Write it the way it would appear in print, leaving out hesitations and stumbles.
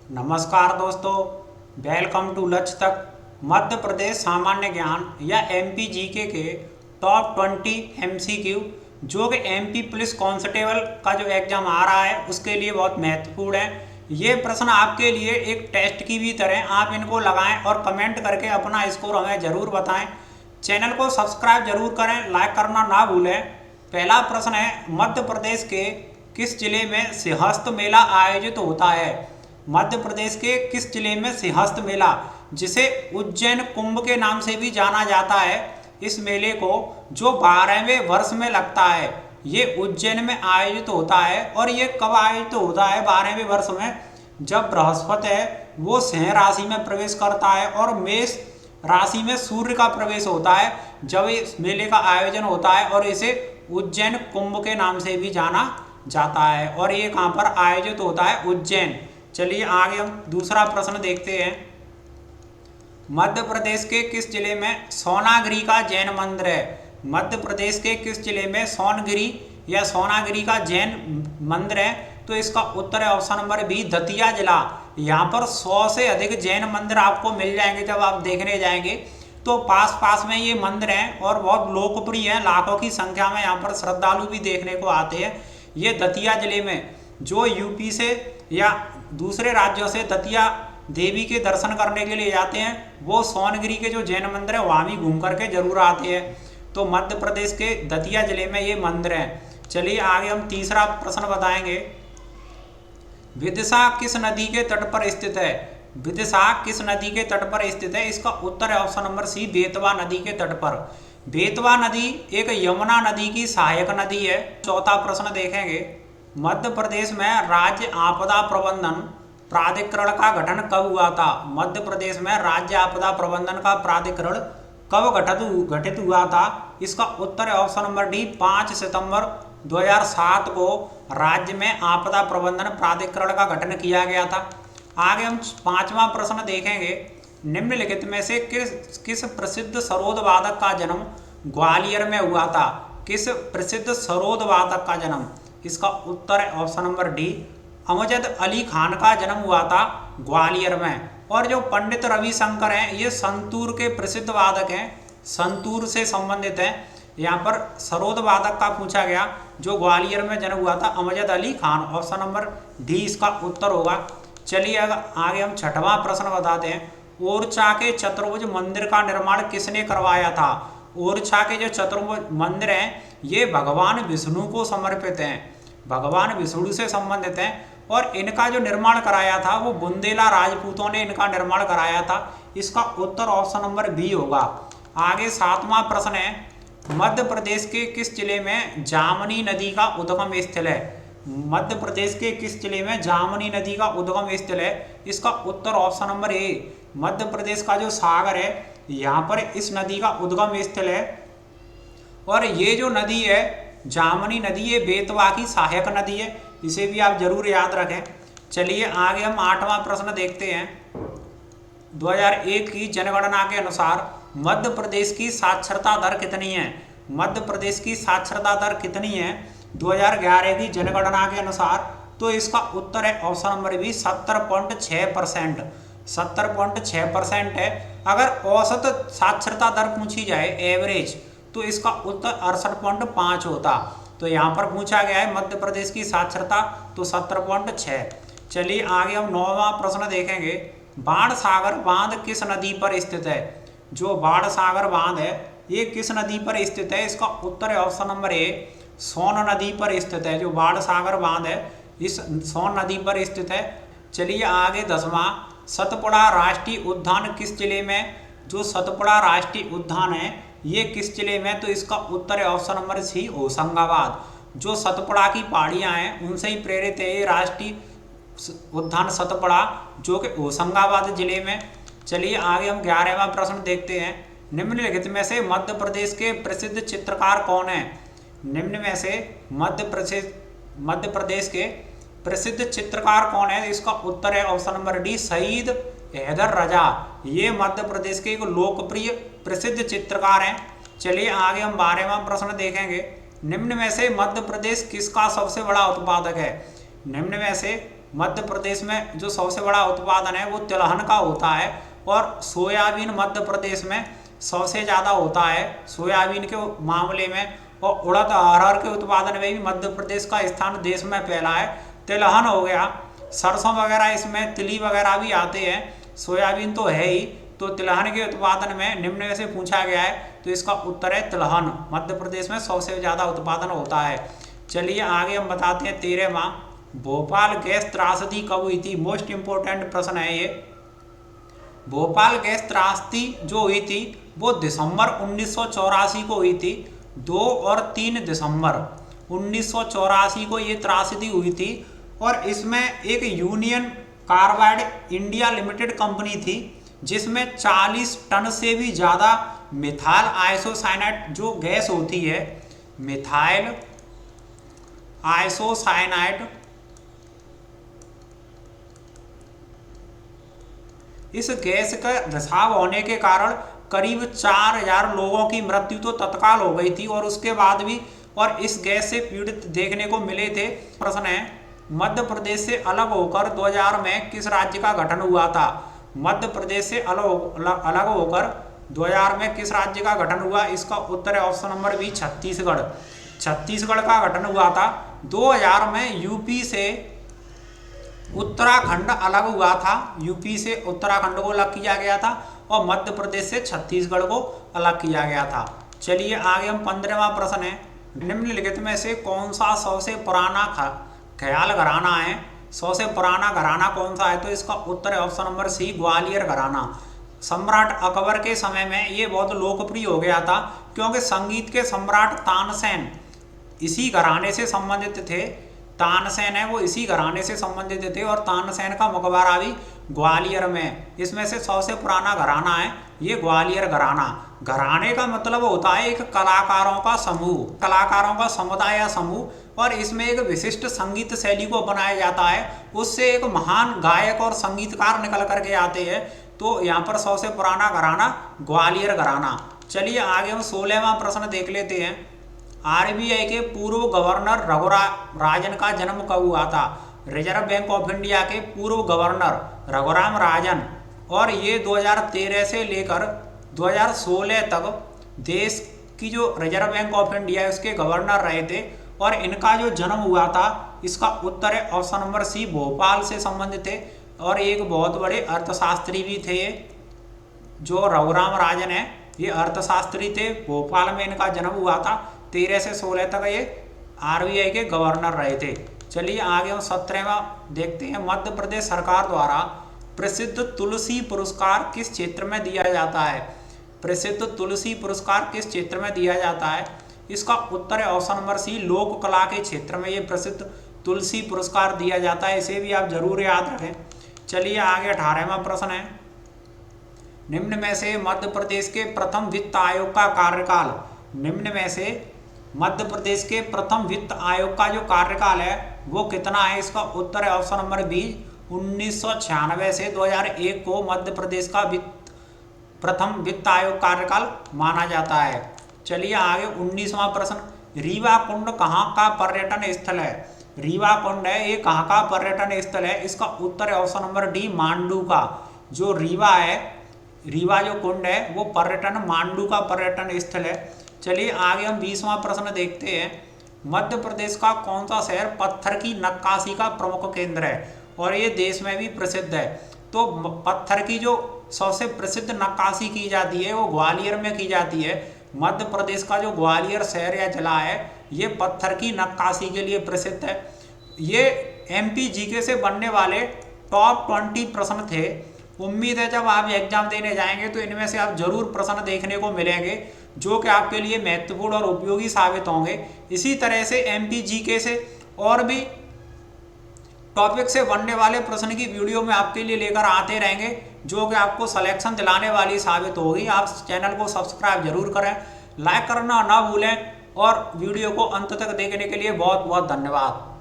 नमस्कार दोस्तों, welcome to लक्ष्य तक। मध्य प्रदेश सामान्य ज्ञान या एमपी जीके के टॉप 20 एमसीक्यू जो कि एमपी पुलिस कांस्टेबल का जो एग्जाम आ रहा है उसके लिए बहुत महत्वपूर्ण है। ये प्रश्न आपके लिए एक टेस्ट की भी तरह, आप इनको लगाएं और कमेंट करके अपना स्कोर हमें ज़रूर बताएं। चैनल को सब्सक्राइब जरूर करें, लाइक करना ना भूलें। पहला प्रश्न है, मध्य प्रदेश के किस जिले में सिंहस्थ मेला आयोजित होता है? मध्य प्रदेश के किस जिले में सिंहस्थ मेला, जिसे उज्जैन कुंभ के नाम से भी जाना जाता है, इस मेले को जो 12वें वर्ष में लगता है, ये उज्जैन में आयोजित होता है। और ये कब आयोजित होता है? 12वें वर्ष में, जब बृहस्पति है वो सिंह राशि में प्रवेश करता है और मेष राशि में सूर्य का प्रवेश होता है, जब इस मेले का आयोजन होता है। और इसे उज्जैन कुंभ के नाम से भी जाना जाता है। और ये कहाँ पर आयोजित होता है? उज्जैन। चलिए आगे हम दूसरा प्रश्न देखते हैं। मध्य प्रदेश के किस जिले में सोनागिरी का जैन मंदिर है? मध्य प्रदेश के किस जिले में सोनगिरी या सोनागिरी का जैन मंदिर है? तो इसका उत्तर है ऑप्शन नंबर बी, दतिया जिला। यहाँ पर 100 से अधिक जैन मंदिर आपको मिल जाएंगे जब आप देखने जाएंगे। तो पास पास में ये मंदिर हैं और बहुत लोकप्रिय हैं, लाखों की संख्या में यहाँ पर श्रद्धालु भी देखने को आते हैं। ये दतिया जिले में, जो यूपी से या दूसरे राज्यों से दतिया देवी के दर्शन करने के लिए जाते हैं, वो सोनगिरी के जो जैन मंदिर है वहाँ भी घूम करके जरूर आते हैं। तो मध्य प्रदेश के दतिया जिले में ये मंदिर हैं। चलिए आगे हम तीसरा प्रश्न बताएंगे। विदिशा किस नदी के तट पर स्थित है? विदिशा किस नदी के तट पर स्थित है? इसका उत्तर है ऑप्शन नंबर सी, बेतवा नदी के तट पर। बेतवा नदी एक यमुना नदी की सहायक नदी है। चौथा प्रश्न देखेंगे। मध्य प्रदेश में राज्य आपदा प्रबंधन प्राधिकरण का गठन कब हुआ था? मध्य प्रदेश में राज्य आपदा प्रबंधन का प्राधिकरण कब गठित हुआ था? इसका उत्तर है ऑप्शन नंबर डी, 5 सितंबर 2007 को राज्य में आपदा प्रबंधन प्राधिकरण का गठन किया गया था। आगे हम पांचवा प्रश्न देखेंगे। निम्नलिखित में से किस प्रसिद्ध सरोद वादक का जन्म ग्वालियर में हुआ था? किस प्रसिद्ध सरोद वादक का जन्म? इसका उत्तर है option number D, Amjad Ali Khan का जन्म हुआ था ग्वालियर में। और जो पंडित रविशंकर हैं, ये संतूर के प्रसिद्ध वादक हैं, संतूर से संबंधित हैं। यहाँ पर सरोद वादक का पूछा गया, जो ग्वालियर में जन्म हुआ था, Amjad Ali Khan. Option number D इसका उत्तर होगा। चलिए आगे हम छठवां प्रश्न बताते हैं। ओरछा के चतुर्भुज मंदिर का निर्माण किसने करवाया था? ओरछा के जो चतुर्भुज मंदिर हैं, ये भगवान विष्णु को समर्पित हैं, भगवान विष्णु से संबंधित हैं। और इनका जो निर्माण कराया था वो बुंदेला राजपूतों ने इनका निर्माण कराया था। इसका उत्तर ऑप्शन नंबर बी होगा। आगे सातवां प्रश्न है। मध्य प्रदेश के किस जिले में जामनी नदी का उद्गम स्थल है? मध्य प्रदेश के किस जिले में जामनी नदी का उद्गम स्थल है? इसका उत्तर option number A, Madhya Pradesh का जो सागर है, यहाँ पर इस नदी का उद्गम स्थल है। और ये जो नदी है जामनी नदी, ये बेतवा की सहायक नदी है, इसे भी आप जरूर याद रखें। चलिए आगे हम आठवां प्रश्न देखते हैं। 2001 की जनगणना के अनुसार मध्य प्रदेश की साक्षरता दर कितनी है? मध्य प्रदेश की साक्षरता दर कितनी है 2011 की जनगणना के अनुसार? तो इसका उत्तर है ऑप्शन नंबर बी, 70.6%। 70.6% है। अगर औसत साक्षरता दर पूछी जाए, एवरेज, तो इसका उत्तर 68.5 होता। तो यहाँ पर पूछा गया है मध्य प्रदेश की साक्षरता, तो 70.6। चलिए आगे हम 9वां प्रश्न देखेंगे। बाणसागर बांध किस नदी पर स्थित है? जो बाणसागर बांध है ये किस नदी पर स्थित है? इसका उत्तर है ऑप्शन नंबर ए, सोन नदी पर स्थित है। जो बाणसागर बांध है इस सोन नदी पर स्थित है। चलिए आगे 10वां, सतपुड़ा राष्ट्रीय उद्यान किस जिले में? जो सतपुड़ा राष्ट्रीय उद्यान है ये किस जिले में? तो इसका उत्तर है ऑप्शन नंबर सी, होशंगाबाद। जो सतपुड़ा की पहाड़ियाँ हैं उनसे ही प्रेरित है ये राष्ट्रीय उद्यान सतपुड़ा, जो कि होशंगाबाद जिले में। चलिए आगे हम 11वां प्रश्न देखते हैं। निम्नलिखित में से मध्य प्रदेश के प्रसिद्ध चित्रकार कौन है? निम्न में से मध्य प्रदेश के प्रसिद्ध चित्रकार कौन है? इसका उत्तर है ऑप्शन नंबर डी, शहीद हैदर रजा। ये मध्य प्रदेश के एक लोकप्रिय प्रसिद्ध चित्रकार हैं। चलिए आगे हम 12वां प्रश्न देखेंगे। निम्न में से मध्य प्रदेश किसका सबसे बड़ा उत्पादक है? निम्न में से मध्य प्रदेश में जो सबसे बड़ा उत्पादन है वो तिलहन का होता है, और सोयाबीन मध्य प्रदेश में सबसे ज़्यादा होता है सोयाबीन के मामले में, और उड़द अरहर के उत्पादन में भी मध्य प्रदेश का स्थान देश में पहला है। तिलहन हो गया, सरसों वगैरह इसमें तिली वगैरह भी आते हैं, सोयाबीन तो है ही। तो तिलहन के उत्पादन में निम्न में से पूछा गया है, तो इसका उत्तर है तिलहन, मध्य प्रदेश में सबसे ज़्यादा उत्पादन होता है। चलिए आगे हम बताते हैं 13वां, भोपाल गैस त्रासदी कब हुई थी? मोस्ट इंपोर्टेंट प्रश्न है ये। भोपाल गैस त्रासदी जो हुई थी वो दिसंबर 1984 को हुई थी। 2 और 3 दिसंबर 1984 को ये त्रासदी हुई थी, और इसमें एक union carbide India limited company थी जिसमें 40 टन से भी ज़्यादा मिथाइल आइसोसाइनाइड जो गैस होती है, मिथाइल आइसोसाइनाइड, इस गैस का रिसाव होने के कारण करीब 4000 लोगों की मृत्यु तो तत्काल हो गई थी, और उसके बाद भी और इस गैस से पीड़ित देखने को मिले थे। प्रश्न है, मध्य प्रदेश से अलग होकर 2000 में किस राज्य का गठन हुआ था? मध्य प्रदेश से अलग होकर 2000 में किस राज्य का गठन हुआ? इसका उत्तर है option number B, Chhattisgarh. Chhattisgarh का गठन हुआ था। 2000 में यूपी से उत्तराखंड अलग हुआ था, यूपी से उत्तराखंड को अलग किया गया था, और मध्य प्रदेश से छत्तीसगढ़ को अलग किया गया था। चलिए आगे हम 15वां प्रश्न है, निम्नलिखित में से कौन सा सबसे पुराना ख्याल घराना है? सबसे पुराना घराना कौन सा है? तो इसका उत्तर है ऑप्शन नंबर सी, ग्वालियर घराना। सम्राट अकबर के समय में ये बहुत लोकप्रिय हो गया था, क्योंकि संगीत के सम्राट तानसेन इसी घराने से संबंधित थे। तानसेन है वो इसी घराने से संबंधित थे, और तानसेन का मकबरा भी ग्वालियर में। इसमें से सबसे पुराना घराना है ये ग्वालियर घराना। घराने का मतलब होता है एक कलाकारों का समूह, कलाकारों का समुदाय या समूह, और इसमें एक विशिष्ट संगीत शैली को बनाया जाता है, उससे एक महान गायक और संगीतकार निकल करके आते हैं। तो यहाँ पर सबसे पुराना घराना ग्वालियर घराना। चलिए आगे हम 16वां प्रश्न देख लेते हैं। आरबीआई के पूर्व गवर्नर रघुराम राजन का जन्म कब हुआ था? रिजर्व बैंक ऑफ इंडिया के पूर्व गवर्नर रघुराम राजन, और ये 2013 से लेकर 2016 तक देश की जो रिजर्व बैंक ऑफ इंडिया है उसके गवर्नर रहे थे, और इनका जो जन्म हुआ था इसका उत्तर है ऑप्शन नंबर सी, भोपाल से संबंधित थे, और एक बहुत बड़े अर्थशास्त्री भी थे ये जो रघुराम राजन है, ये अर्थशास्त्री थे। भोपाल में इनका जन्म हुआ था। 13 से 16 तक ये आरबीआई के गवर्नर रहे थे। चलिए आगे हम 17वां देखते हैं। मध्य प्रदेश सरकार द्वारा प्रसिद्ध तुलसी पुरस्कार किस क्षेत्र में दिया जाता है? प्रसिद्ध तुलसी पुरस्कार किस क्षेत्र में दिया जाता है? इसका उत्तर है ऑप्शन नंबर सी, लोक कला के क्षेत्र में ये प्रसिद्ध तुलसी पुरस्कार दिया जाता है। इसे भी आप जरूर याद रखें। चलिए आगे 18वां प्रश्न है, निम्न में से मध्य प्रदेश के प्रथम वित्त आयोग का कार्यकाल, निम्न में से मध्य प्रदेश के प्रथम वित्त आयोग का जो कार्यकाल है वो कितना है? इसका उत्तर है ऑप्शन नंबर बी, 1996 से 2001 को मध्य प्रदेश का प्रथम वित्त आयोग कार्यकाल माना जाता है। चलिए आगे 19वां प्रश्न, रीवा कुंड कहाँ का पर्यटन स्थल है? रीवा कुंड है ये कहाँ का पर्यटन स्थल है? इसका उत्तर है ऑप्शन नंबर डी, मांडू का। जो रीवा है, रीवा जो कुंड है वो पर्यटन मांडू का पर्यटन स्थल है। चलिए आगे हम 20वां प्रश्न देखते हैं। मध्य प्रदेश का कौन सा शहर पत्थर की नक्काशी का प्रमुख केंद्र है और ये देश में भी प्रसिद्ध है? तो पत्थर की जो सबसे प्रसिद्ध नक्काशी की जाती है वो ग्वालियर में की जाती है। मध्य प्रदेश का जो ग्वालियर शहर या जिला है ये पत्थर की नक्काशी के लिए प्रसिद्ध है। ये एमपी जीके से बनने वाले टॉप 20 प्रश्न थे। उम्मीद है जब आप एग्जाम देने जाएंगे तो इनमें से आप जरूर प्रश्न देखने को मिलेंगे जो कि आपके लिए महत्वपूर्ण और उपयोगी साबित होंगे। इसी तरह से एमपी जीके से और भी टॉपिक से बनने वाले प्रश्न की वीडियो में आपके लिए लेकर आते रहेंगे जो कि आपको सिलेक्शन दिलाने वाली साबित होगी। आप चैनल को सब्सक्राइब जरूर करें, लाइक करना ना भूलें और वीडियो को अंत तक देखने के लिए बहुत बहुत धन्यवाद।